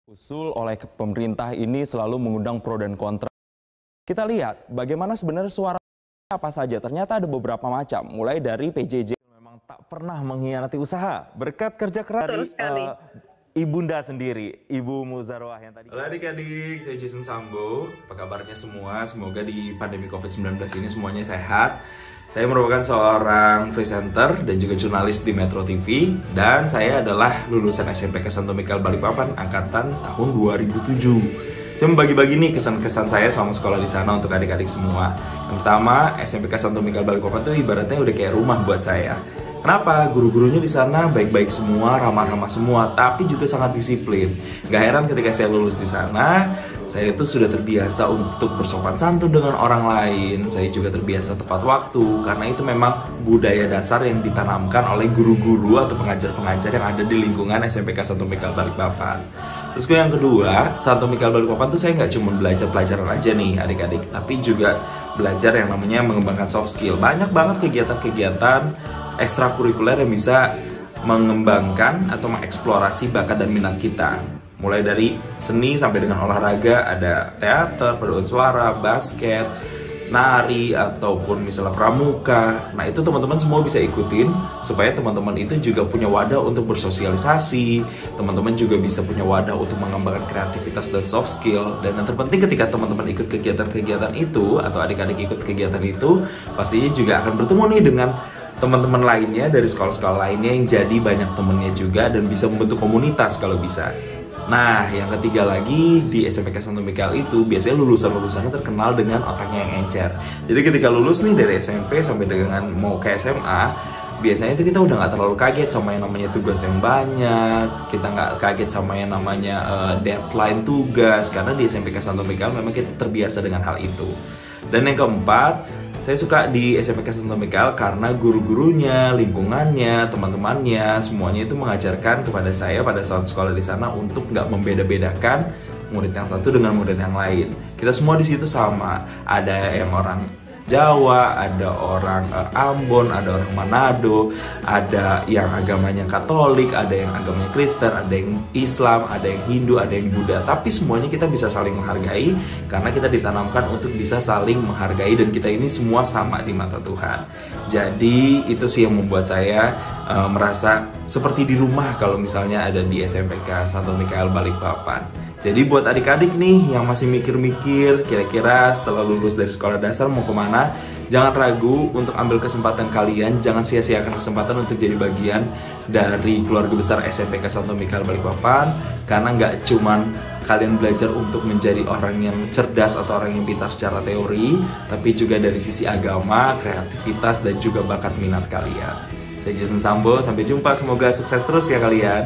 Usul oleh pemerintah ini selalu mengundang pro dan kontra. Kita lihat bagaimana sebenarnya suara apa saja. Ternyata ada beberapa macam, mulai dari PJJ memang tak pernah mengkhianati usaha berkat kerja keras dari ibunda sendiri, Ibu Muzarwah yang tadi. Halo adik-adik, saya Jason Sambo. Apa kabarnya semua? Semoga di pandemi COVID-19 ini semuanya sehat. Saya merupakan seorang presenter dan juga jurnalis di Metro TV. Dan saya adalah lulusan SMPK Santo Mikael Balikpapan angkatan tahun 2007. Saya membagi-bagi nih kesan-kesan saya sama sekolah di sana untuk adik-adik semua. Yang pertama, SMPK Santo Mikael Balikpapan itu ibaratnya udah kayak rumah buat saya. Kenapa? Guru-gurunya di sana baik-baik semua, ramah-ramah semua, tapi juga sangat disiplin. Gak heran ketika saya lulus di sana, saya itu sudah terbiasa untuk bersopan santun dengan orang lain. Saya juga terbiasa tepat waktu, karena itu memang budaya dasar yang ditanamkan oleh guru-guru atau pengajar-pengajar yang ada di lingkungan SMPK Santo Mikael Balikpapan. Terus yang kedua, Santo Mikael Balikpapan tuh saya nggak cuma belajar pelajaran aja nih adik-adik, tapi juga belajar yang namanya mengembangkan soft skill. Banyak banget kegiatan-kegiatan ekstrakurikuler yang bisa mengembangkan atau mengeksplorasi bakat dan minat kita. Mulai dari seni sampai dengan olahraga, ada teater, paduan suara, basket, nari, ataupun misalnya pramuka. Nah itu teman-teman semua bisa ikutin supaya teman-teman itu juga punya wadah untuk bersosialisasi. Teman-teman juga bisa punya wadah untuk mengembangkan kreativitas dan soft skill. Dan yang terpenting ketika teman-teman ikut kegiatan-kegiatan itu atau adik-adik ikut kegiatan itu, pastinya juga akan bertemu nih dengan teman-teman lainnya dari sekolah-sekolah lainnya yang jadi banyak temennya juga dan bisa membentuk komunitas kalau bisa. Nah, yang ketiga lagi di SMPK Santo Mikael itu biasanya lulusan-lulusannya terkenal dengan otaknya yang encer. Jadi ketika lulus nih dari SMP sampai dengan mau ke SMA, biasanya itu kita udah nggak terlalu kaget sama yang namanya tugas yang banyak, kita nggak kaget sama yang namanya deadline tugas, karena di SMPK Santo Mikael memang kita terbiasa dengan hal itu. Dan yang keempat, saya suka di SMPK Santo Mikael karena guru-gurunya, lingkungannya, teman-temannya, semuanya itu mengajarkan kepada saya pada saat sekolah di sana untuk nggak membeda-bedakan murid yang satu dengan murid yang lain. Kita semua di situ sama. Ada yang orang Jawa, ada orang Ambon, ada orang Manado, ada yang agamanya Katolik, ada yang agamanya Kristen, ada yang Islam, ada yang Hindu, ada yang Buddha. Tapi semuanya kita bisa saling menghargai karena kita ditanamkan untuk bisa saling menghargai dan kita ini semua sama di mata Tuhan. Jadi itu sih yang membuat saya merasa seperti di rumah kalau misalnya ada di SMPK Santo Mikael Balikpapan. Jadi buat adik-adik nih yang masih mikir-mikir kira-kira setelah lulus dari sekolah dasar mau kemana, jangan ragu untuk ambil kesempatan kalian, jangan sia-siakan kesempatan untuk jadi bagian dari keluarga besar SMPK Santo Mikael Balikpapan. Karena nggak cuman kalian belajar untuk menjadi orang yang cerdas atau orang yang pintar secara teori, tapi juga dari sisi agama, kreativitas, dan juga bakat minat kalian. Saya Jason Sambo, sampai jumpa, semoga sukses terus ya kalian.